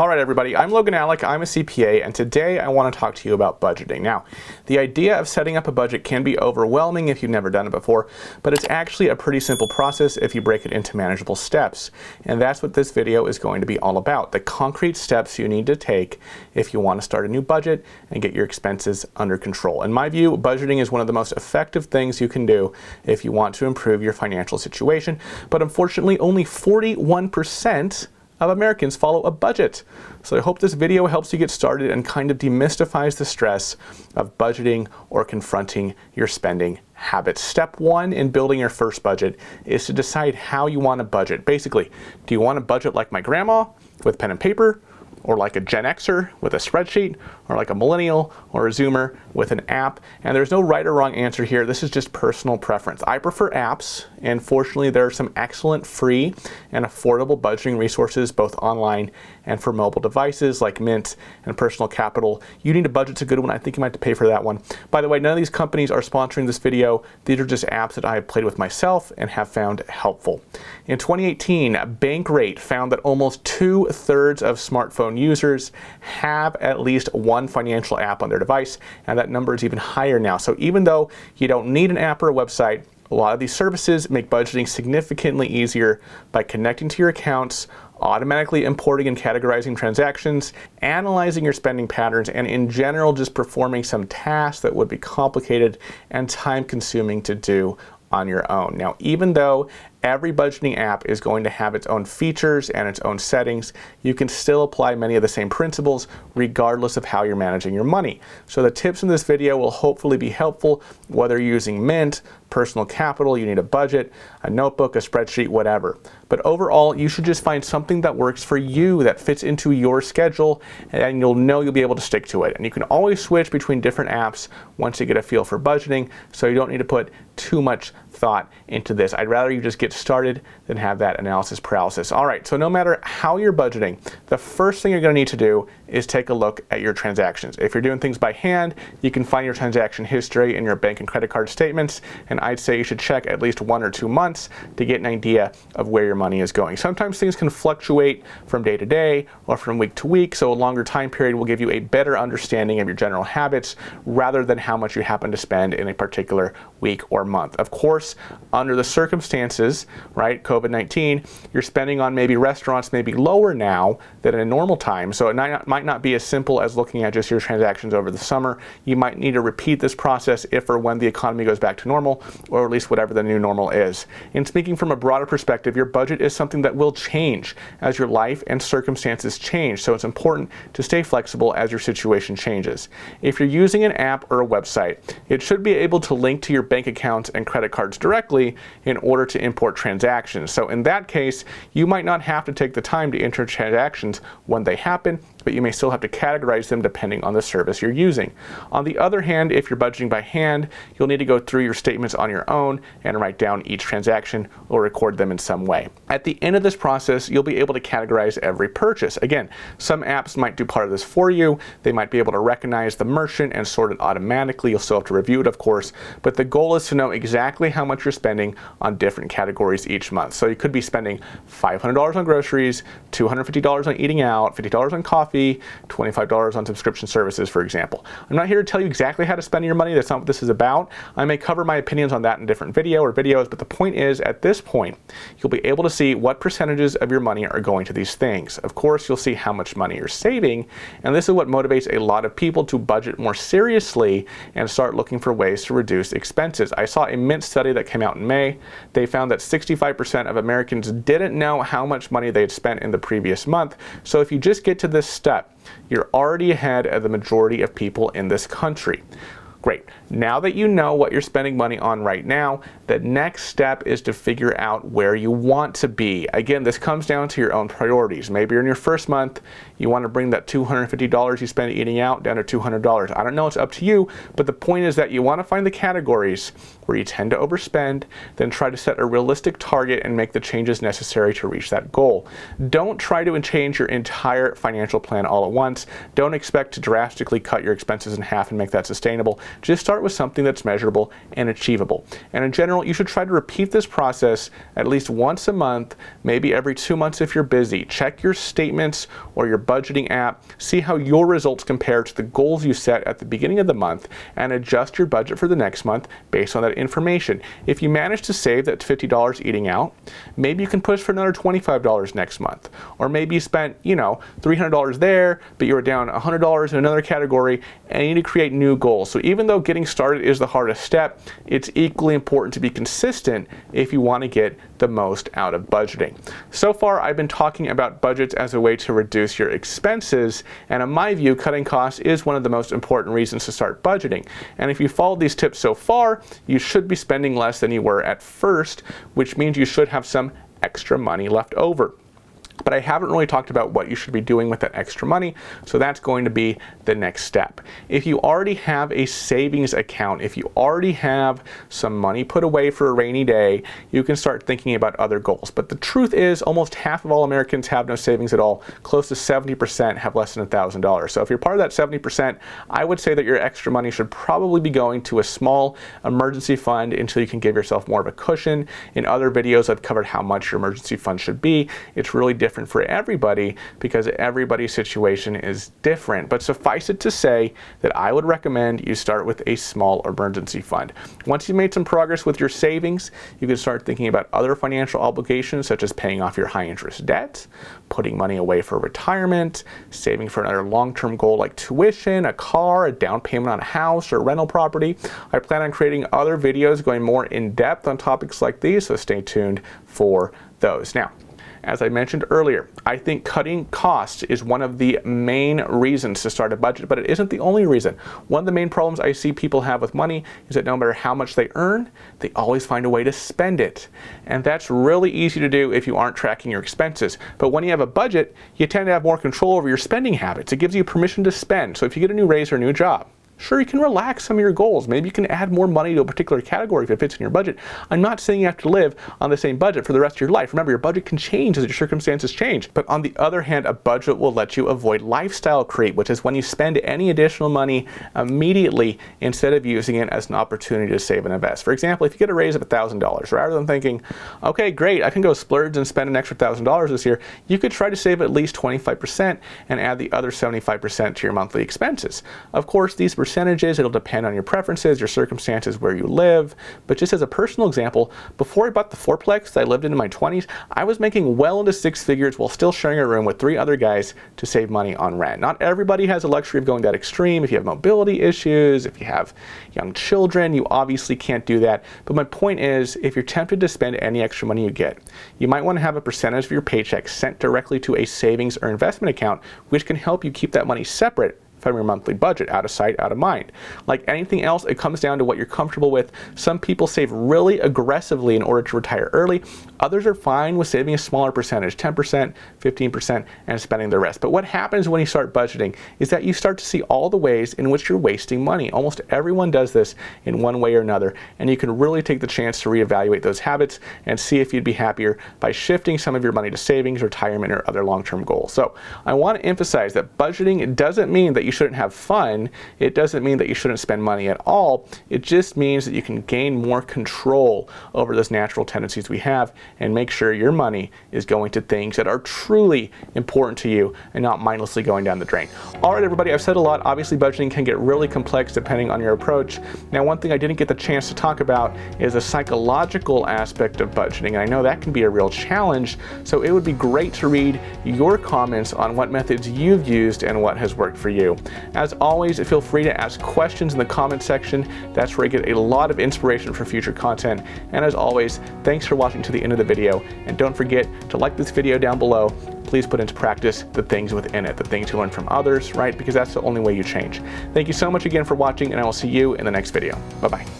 All right, everybody, I'm Logan Alec, I'm a CPA, and today I want to talk to you about budgeting. Now, the idea of setting up a budget can be overwhelming if you've never done it before, but it's actually a pretty simple process if you break it into manageable steps. And that's what this video is going to be all about, the concrete steps you need to take if you want to start a new budget and get your expenses under control. In my view, budgeting is one of the most effective things you can do if you want to improve your financial situation, but unfortunately only 41% of Americans follow a budget. So I hope this video helps you get started and kind of demystifies the stress of budgeting or confronting your spending habits. Step one in building your first budget is to decide how you want to budget. Basically, do you want to budget like my grandma with pen and paper, or like a Gen Xer with a spreadsheet, or like a millennial or a Zoomer with an app? And there's no right or wrong answer here. This is just personal preference. I prefer apps, and fortunately there are some excellent free and affordable budgeting resources both online and for mobile devices like Mint and Personal Capital. You Need a Budget's a good one. I think you might have to pay for that one. By the way, none of these companies are sponsoring this video. These are just apps that I have played with myself and have found helpful. In 2018, Bankrate found that almost 2/3 of smartphone users have at least one financial app on their device, and that number is even higher now. So even though you don't need an app or a website, a lot of these services make budgeting significantly easier by connecting to your accounts, automatically importing and categorizing transactions, analyzing your spending patterns, and in general just performing some tasks that would be complicated and time-consuming to do on your own. Now, even though every budgeting app is going to have its own features and its own settings, you can still apply many of the same principles regardless of how you're managing your money. So the tips in this video will hopefully be helpful whether you're using Mint, Personal Capital, You Need a Budget, a notebook, a spreadsheet, whatever. But overall, you should just find something that works for you, that fits into your schedule, and you'll know you'll be able to stick to it. And you can always switch between different apps once you get a feel for budgeting, so you don't need to put too much thought into this. I'd rather you just get started than have that analysis paralysis. All right, so no matter how you're budgeting, the first thing you're going to need to do is take a look at your transactions. If you're doing things by hand, you can find your transaction history in your bank and credit card statements, and I'd say you should check at least 1 or 2 months to get an idea of where your money is going. Sometimes things can fluctuate from day to day or from week to week, so a longer time period will give you a better understanding of your general habits rather than how much you happen to spend in a particular week or month. Of course, under the circumstances, right, COVID-19, your spending on maybe restaurants may be lower now than in a normal time, so it might not be as simple as looking at just your transactions over the summer. You might need to repeat this process if or when the economy goes back to normal, or at least whatever the new normal is. And speaking from a broader perspective, your budget is something that will change as your life and circumstances change, so it's important to stay flexible as your situation changes. If you're using an app or a website, it should be able to link to your bank accounts and credit cards directly in order to import transactions. So in that case, you might not have to take the time to enter transactions when they happen, but you may still have to categorize them depending on the service you're using. On the other hand, if you're budgeting by hand, you'll need to go through your statements on your own and write down each transaction or record them in some way. At the end of this process, you'll be able to categorize every purchase. Again, some apps might do part of this for you. They might be able to recognize the merchant and sort it automatically. You'll still have to review it, of course, but the goal is to know exactly how much you're spending on different categories each month. So you could be spending $500 on groceries, $250 on eating out, $50 on coffee, $25 on subscription services, for example. I'm not here to tell you exactly how to spend your money. That's not what this is about. I may cover my opinions on that in a different video or videos, but the point is, at this point, you'll be able to see what percentages of your money are going to these things. Of course, you'll see how much money you're saving, and this is what motivates a lot of people to budget more seriously and start looking for ways to reduce expenses. I saw a Mint study that came out in May. They found that 65% of Americans didn't know how much money they had spent in the previous month. So if you just get to this step, you're already ahead of the majority of people in this country. Great. Now that you know what you're spending money on right now, the next step is to figure out where you want to be. Again, this comes down to your own priorities. Maybe you're in your first month, you want to bring that $250 you spend eating out down to $200. I don't know, it's up to you, but the point is that you want to find the categories where you tend to overspend, then try to set a realistic target and make the changes necessary to reach that goal. Don't try to change your entire financial plan all at once. Don't expect to drastically cut your expenses in half and make that sustainable. Just start with something that's measurable and achievable. And in general, general, you should try to repeat this process at least once a month, maybe every 2 months if you're busy. Check your statements or your budgeting app, see how your results compare to the goals you set at the beginning of the month, and adjust your budget for the next month based on that information. If you manage to save that $50 eating out, maybe you can push for another $25 next month. Or maybe you spent, $300 there, but you were down $100 in another category, and you need to create new goals. So even though getting started is the hardest step, it's equally important to be consistent if you want to get the most out of budgeting. So far, I've been talking about budgets as a way to reduce your expenses, and in my view, cutting costs is one of the most important reasons to start budgeting. And if you followed these tips so far, you should be spending less than you were at first, which means you should have some extra money left over. But I haven't really talked about what you should be doing with that extra money, so that's going to be the next step. If you already have a savings account, if you already have some money put away for a rainy day, you can start thinking about other goals. But the truth is, almost half of all Americans have no savings at all. Close to 70% have less than $1,000. So if you're part of that 70%, I would say that your extra money should probably be going to a small emergency fund until you can give yourself more of a cushion. In other videos, I've covered how much your emergency fund should be. It's really different for everybody because everybody's situation is different. But suffice it to say that I would recommend you start with a small emergency fund. Once you've made some progress with your savings, you can start thinking about other financial obligations such as paying off your high interest debt, putting money away for retirement, saving for another long-term goal like tuition, a car, a down payment on a house or rental property. I plan on creating other videos going more in depth on topics like these, so stay tuned for those. Now, as I mentioned earlier, I think cutting costs is one of the main reasons to start a budget, but it isn't the only reason. One of the main problems I see people have with money is that no matter how much they earn, they always find a way to spend it. And that's really easy to do if you aren't tracking your expenses. But when you have a budget, you tend to have more control over your spending habits. It gives you permission to spend. So if you get a new raise or a new job, sure, you can relax some of your goals. Maybe you can add more money to a particular category if it fits in your budget. I'm not saying you have to live on the same budget for the rest of your life. Remember, your budget can change as your circumstances change. But on the other hand, a budget will let you avoid lifestyle creep, which is when you spend any additional money immediately instead of using it as an opportunity to save and invest. For example, if you get a raise of $1,000, rather than thinking, okay, great, I can go splurge and spend an extra $1,000 this year, you could try to save at least 25% and add the other 75% to your monthly expenses. Of course, these percentages, it'll depend on your preferences, your circumstances, where you live. But just as a personal example, before I bought the fourplex that I lived in my 20s, I was making well into six figures while still sharing a room with 3 other guys to save money on rent. Not everybody has the luxury of going that extreme. If you have mobility issues, if you have young children, you obviously can't do that. But my point is, if you're tempted to spend any extra money you get, you might want to have a percentage of your paycheck sent directly to a savings or investment account, which can help you keep that money separate from your monthly budget, out of sight, out of mind. Like anything else, it comes down to what you're comfortable with. Some people save really aggressively in order to retire early. Others are fine with saving a smaller percentage, 10%, 15%, and spending the rest. But what happens when you start budgeting is that you start to see all the ways in which you're wasting money. Almost everyone does this in one way or another, and you can really take the chance to reevaluate those habits and see if you'd be happier by shifting some of your money to savings, retirement, or other long-term goals. So I want to emphasize that budgeting doesn't mean that you shouldn't have fun. It doesn't mean that you shouldn't spend money at all. It just means that you can gain more control over those natural tendencies we have and make sure your money is going to things that are truly important to you and not mindlessly going down the drain. All right, everybody, I've said a lot. Obviously, budgeting can get really complex depending on your approach. Now, one thing I didn't get the chance to talk about is a psychological aspect of budgeting, and I know that can be a real challenge, so it would be great to read your comments on what methods you've used and what has worked for you. As always, feel free to ask questions in the comment section. That's where I get a lot of inspiration for future content. And as always, thanks for watching to the end of the video. And don't forget to like this video down below. Please put into practice the things within it, the things you learn from others, right? Because that's the only way you change. Thank you so much again for watching, and I will see you in the next video. Bye-bye.